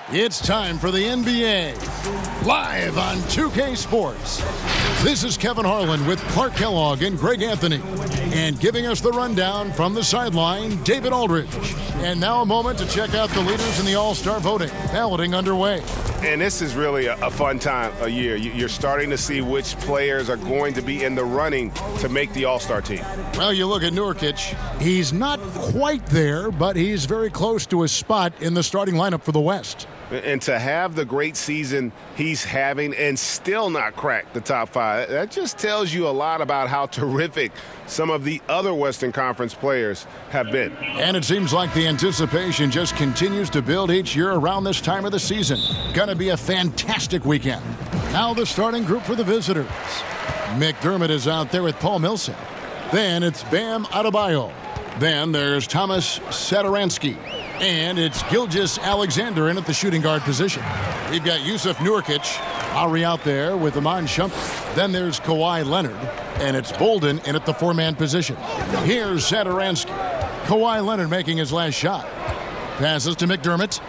It's time for the NBA, live on 2K Sports. This is Kevin Harlan with Clark Kellogg and Greg Anthony. And giving us the rundown from the sideline, David Aldridge. And now a moment to check out the leaders in the All-Star voting. Balloting underway. And this is really a fun time of year. You're starting to see which players are going to be in the running to make the All-Star team. Well, you look at Nurkic. He's not quite there, but he's very close to a spot in the starting lineup for the West. And to have the great season he's having and still not crack the top five, that just tells you a lot about how terrific some of the other Western Conference players have been. And it seems like the anticipation just continues to build each year around this time of the season. Gonna be a fantastic weekend. Now the starting group for the visitors. McDermott is out there with Paul Millsap. Then it's Bam Adebayo. Then there's Thomas Satoransky. And it's Gilgeous-Alexander in at the shooting guard position. We've got Yusuf Nurkic, Ari out there with Iman Shumpert. Then there's Kawhi Leonard, and it's Bolden in at the four-man position. Here's Satoransky. Kawhi Leonard making his last shot. Passes to McDermott.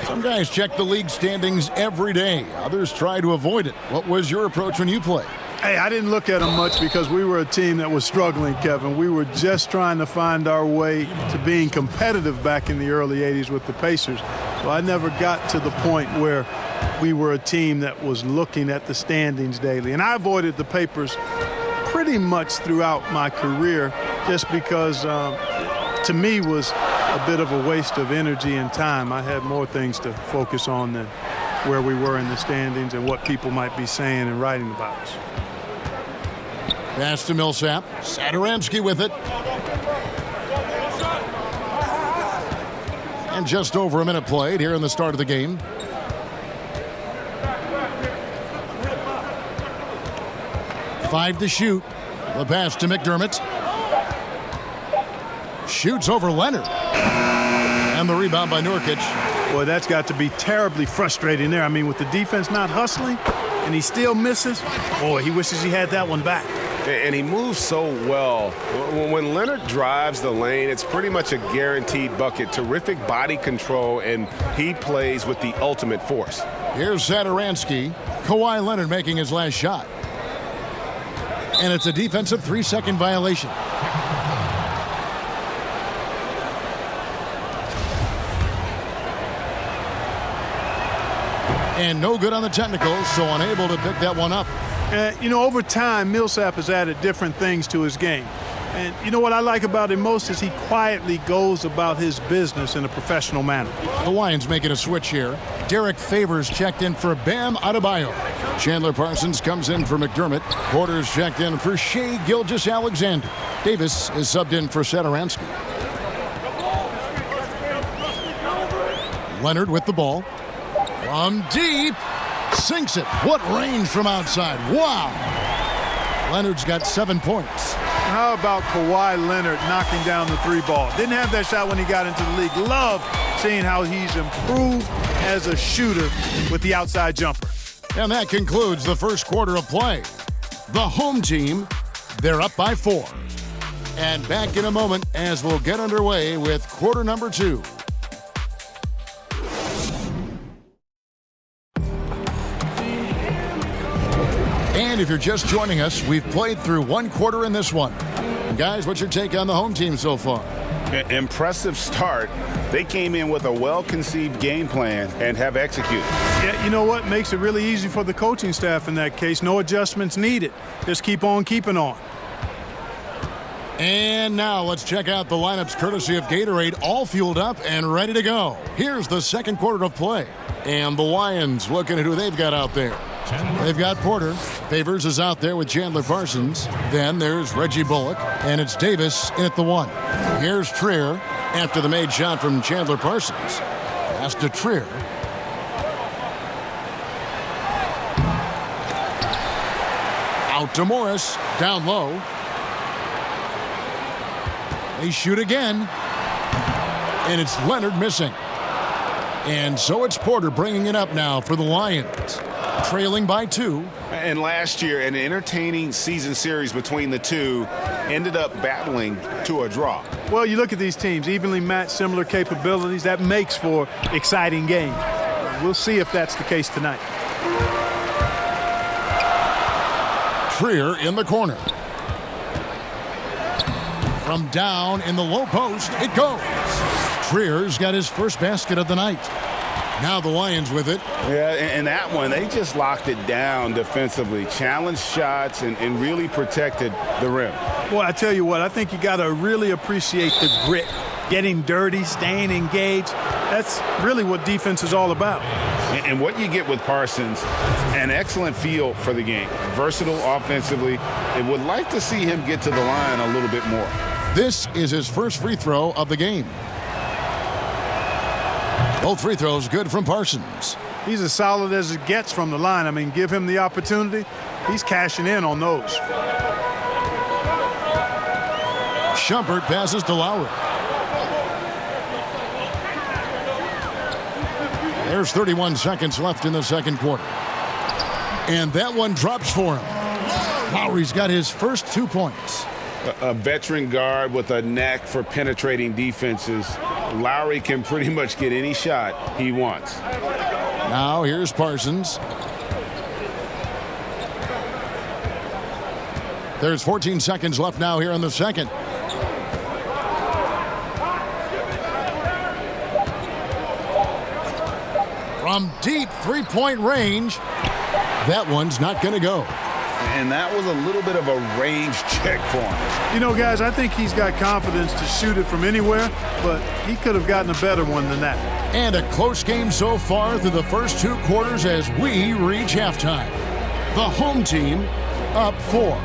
Some guys check the league standings every day. Others try to avoid it. What was your approach when you played? Hey, I didn't look at them much because we were a team that was struggling, Kevin. We were just trying to find our way to being competitive back in the early 80s with the Pacers. So I never got to the point where we were a team that was looking at the standings daily. And I avoided the papers pretty much throughout my career just because, to me, was a bit of a waste of energy and time. I had more things to focus on than where we were in the standings and what people might be saying and writing about us. Pass to Millsap. Satoransky with it. And just over a minute played here in the start of the game. Five to shoot. The pass to McDermott. Shoots over Leonard. And the rebound by Nurkic. Boy, that's got to be terribly frustrating there. I mean, with the defense not hustling and he still misses, boy, he wishes he had that one back. And he moves so well. When Leonard drives the lane, it's pretty much a guaranteed bucket. Terrific body control, and he plays with the ultimate force. Here's Satoransky. Kawhi Leonard making his last shot. And it's a defensive 3-second violation. And no good on the technicals, so unable to pick that one up. Over time, Millsap has added different things to his game. And you know what I like about him most is he quietly goes about his business in a professional manner. The Lions making a switch here. Derek Favors checked in for Bam Adebayo. Chandler Parsons comes in for McDermott. Porter's checked in for Shai Gilgeous-Alexander. Davis is subbed in for Satoransky. Leonard with the ball. From deep. Sinks it. What range from outside. Wow. Leonard's got 7 points. How about Kawhi Leonard knocking down the three ball? Didn't have that shot when he got into the league. Love seeing how he's improved as a shooter with the outside jumper. And that concludes the first quarter of play. The home team, they're up by 4. And back in a moment as we'll get underway with quarter number 2. And if you're just joining us, we've played through one quarter in this one. Guys, what's your take on the home team so far? Impressive start. They came in with a well-conceived game plan and have executed. Yeah, you know what? Makes it really easy for the coaching staff in that case. No adjustments needed. Just keep on keeping on. And now let's check out the lineups courtesy of Gatorade, all fueled up and ready to go. Here's the second quarter of play. And the Lions looking at who they've got out there. They've got Porter. Favors is out there with Chandler Parsons. Then there's Reggie Bullock, and it's Davis in at the 1. Here's Trier after the made shot from Chandler Parsons. Pass to Trier. Out to Morris, down low. They shoot again, and it's Leonard missing. And so it's Porter bringing it up now for the Lions. Trailing by 2. And last year, an entertaining season series between the two ended up battling to a draw. Well, you look at these teams, evenly matched, similar capabilities. That makes for exciting games. We'll see if that's the case tonight. Trier in the corner. From down in the low post, it goes. Trier's got his first basket of the night. Now the Lions with it. Yeah, and that one, they just locked it down defensively. Challenged shots and really protected the rim. Well, I tell you what, I think you got to really appreciate the grit. Getting dirty, staying engaged. That's really what defense is all about. And what you get with Parsons, an excellent feel for the game. Versatile offensively. And would like to see him get to the line a little bit more. This is his first free throw of the game. Both free throws good from Parsons. He's as solid as it gets from the line. I mean, give him the opportunity. He's cashing in on those. Shumpert passes to Lowry. There's 31 seconds left in the second quarter. And that one drops for him. Lowry's got his first 2 points. A veteran guard with a knack for penetrating defenses. Lowry can pretty much get any shot he wants. Now here's Parsons. There's 14 seconds left now here in the second. From deep three-point range, that one's not going to go. And that was a little bit of a range check for him. You know, guys, I think he's got confidence to shoot it from anywhere, but he could have gotten a better one than that. And a close game so far through the first 2 quarters as we reach halftime. The home team up 4.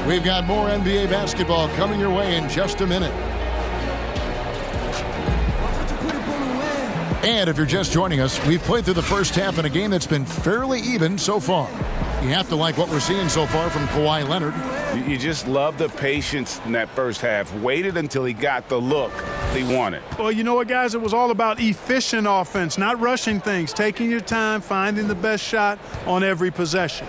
We've got more NBA basketball coming your way in just a minute. And if you're just joining us, we've played through the first half in a game that's been fairly even so far. You have to like what we're seeing so far from Kawhi Leonard. You just love the patience in that first half. Waited until he got the look he wanted. Well, you know what, guys? It was all about efficient offense, not rushing things, taking your time, finding the best shot on every possession.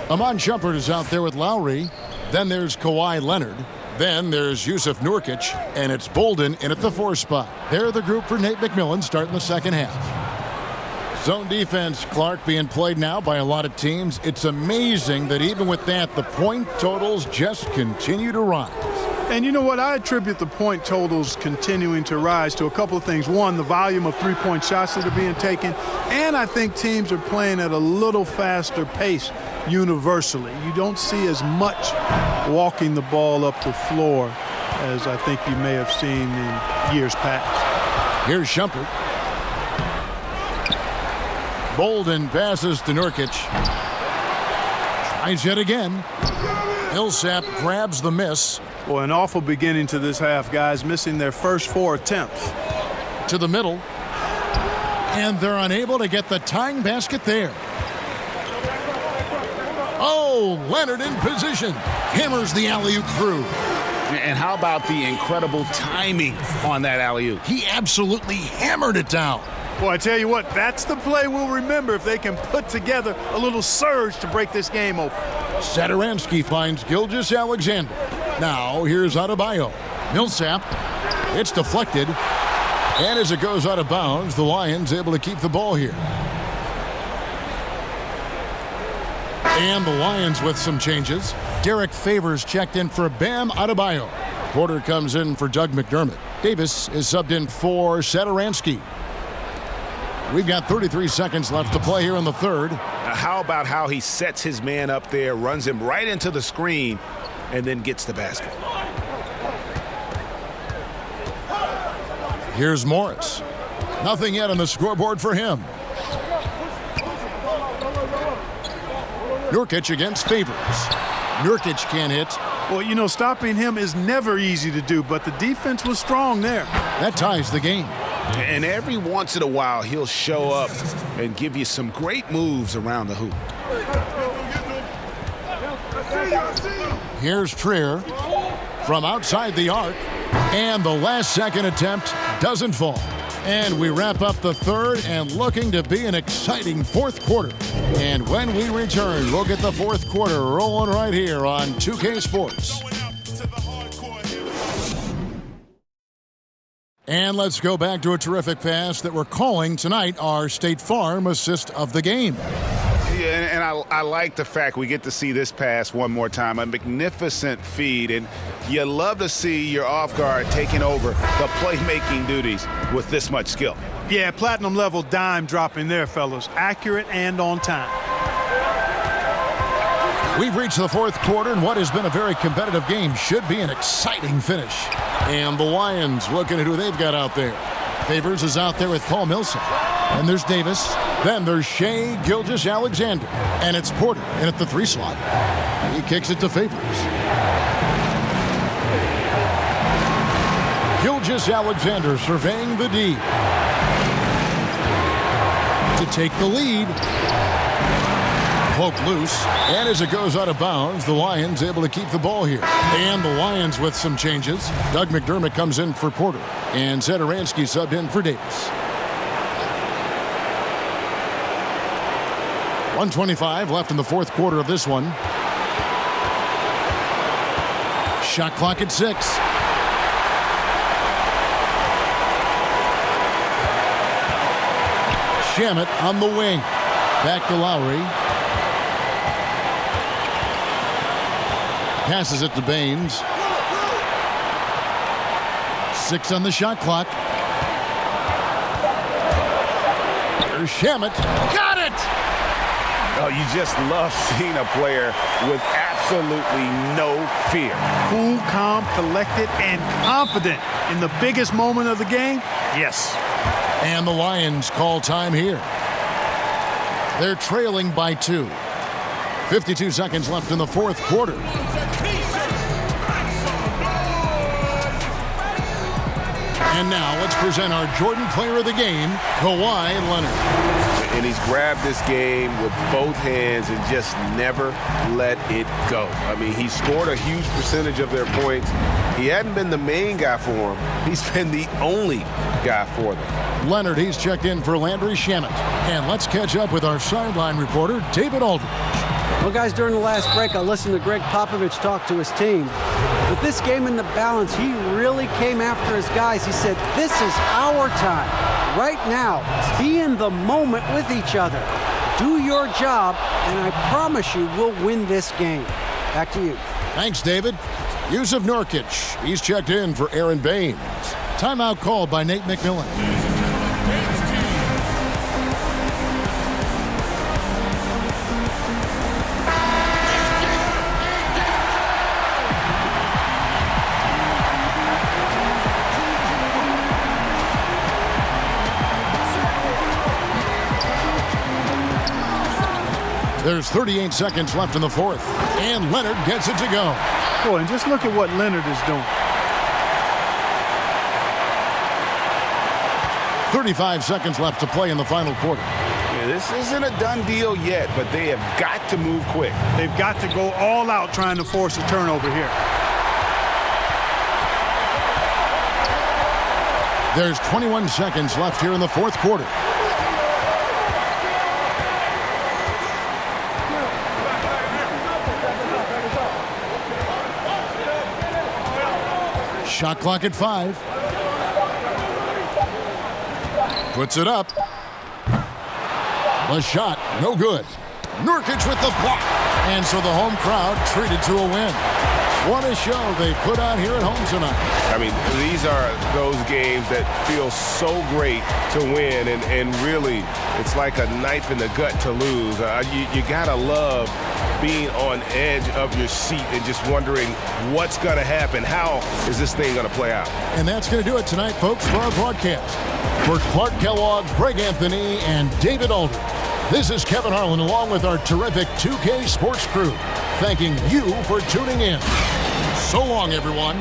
Amon Shumpert is out there with Lowry. Then there's Kawhi Leonard. Then there's Yusuf Nurkic, and it's Bolden in at the 4 spot. They're the group for Nate McMillan starting the second half. Zone defense, Clark, being played now by a lot of teams. It's amazing that even with that, the point totals just continue to rise. And you know what? I attribute the point totals continuing to rise to a couple of things. One, the volume of three-point shots that are being taken. And I think teams are playing at a little faster pace universally. You don't see as much walking the ball up the floor as I think you may have seen in years past. Here's Shumpert. Bolden passes to Nurkic. Tries yet again. Millsap grabs the miss. Boy, an awful beginning to this half, guys, missing their first 4 attempts. To the middle. And they're unable to get the tying basket there. Oh, Leonard in position. Hammers the alley-oop through. And how about the incredible timing on that alley-oop? He absolutely hammered it down. Well, I tell you what, that's the play we'll remember if they can put together a little surge to break this game open. Satoransky finds Gilgeous-Alexander. Now, here's Adebayo. Millsap. It's deflected. And as it goes out of bounds, the Lions able to keep the ball here. And the Lions with some changes. Derek Favors checked in for Bam Adebayo. Porter comes in for Doug McDermott. Davis is subbed in for Satoransky. We've got 33 seconds left to play here in the third. How about how he sets his man up there, runs him right into the screen, and then gets the basket. Here's Morris. Nothing yet on the scoreboard for him. Nurkic against Favors. Nurkic can't hit. Well, you know, stopping him is never easy to do, but the defense was strong there. That ties the game. And every once in a while, he'll show up and give you some great moves around the hoop. Here's Trier from outside the arc. And the last second attempt doesn't fall. And we wrap up the third and looking to be an exciting fourth quarter. And when we return, we'll get the fourth quarter rolling right here on 2K Sports. And let's go back to a terrific pass that we're calling tonight our State Farm assist of the game. Yeah, and I like the fact we get to see this pass one more time. A magnificent feed, and you love to see your off guard taking over the playmaking duties with this much skill. Yeah, platinum level dime dropping there, fellas. Accurate and on time. We've reached the fourth quarter, and what has been a very competitive game should be an exciting finish. And the Lions looking at who they've got out there. Favors is out there with Paul Millsap. And there's Davis. Then there's Shea Gilgeous-Alexander. And it's Porter in at the 3 slot. He kicks it to Favors. Gilgeous-Alexander surveying the D. To take the lead. Poke loose, and as it goes out of bounds, the Lions able to keep the ball here. And the Lions with some changes. Doug McDermott comes in for Porter, and Zadaransky subbed in for Davis. 1:25 left in the fourth quarter of this one. Shot clock at 6. Shamet on the wing. Back to Lowry. Passes it to Baines. 6 on the shot clock. There's Shamet. Got it! Oh, you just love seeing a player with absolutely no fear. Cool, calm, collected, and confident in the biggest moment of the game. Yes. And the Lions call time here. They're trailing by 2. 52 seconds left in the fourth quarter. And now let's present our Jordan Player of the Game, Kawhi Leonard. And he's grabbed this game with both hands and just never let it go. I mean, he scored a huge percentage of their points. He hadn't been the main guy for them. He's been the only guy for them. Leonard, he's checked in for Landry Shamet. And let's catch up with our sideline reporter, David Aldridge. Well, guys, during the last break, I listened to Greg Popovich talk to his team. With this game in the balance, he really came after his guys. He said, this is our time. Right now, be in the moment with each other. Do your job, and I promise you we'll win this game. Back to you. Thanks, David. Yusuf Nurkic, he's checked in for Aaron Baines. Timeout called by Nate McMillan. There's 38 seconds left in the fourth, and Leonard gets it to go. Boy, and just look at what Leonard is doing. 35 seconds left to play in the final quarter. Yeah, this isn't a done deal yet, but they have got to move quick. They've got to go all out trying to force a turnover here. There's 21 seconds left here in the fourth quarter. Shot clock at 5. Puts it up. The shot, no good. Nurkic with the block. And so the home crowd treated to a win. What a show they put on here at home tonight. I mean, these are those games that feel so great to win, and really, it's like a knife in the gut to lose. You gotta love being on edge of your seat and just wondering what's going to happen. How is this thing going to play out? And that's going to do it tonight, folks, for our broadcast. For Clark Kellogg, Greg Anthony, and David Aldridge, this is Kevin Harlan along with our terrific 2K Sports crew, thanking you for tuning in. So long, everyone.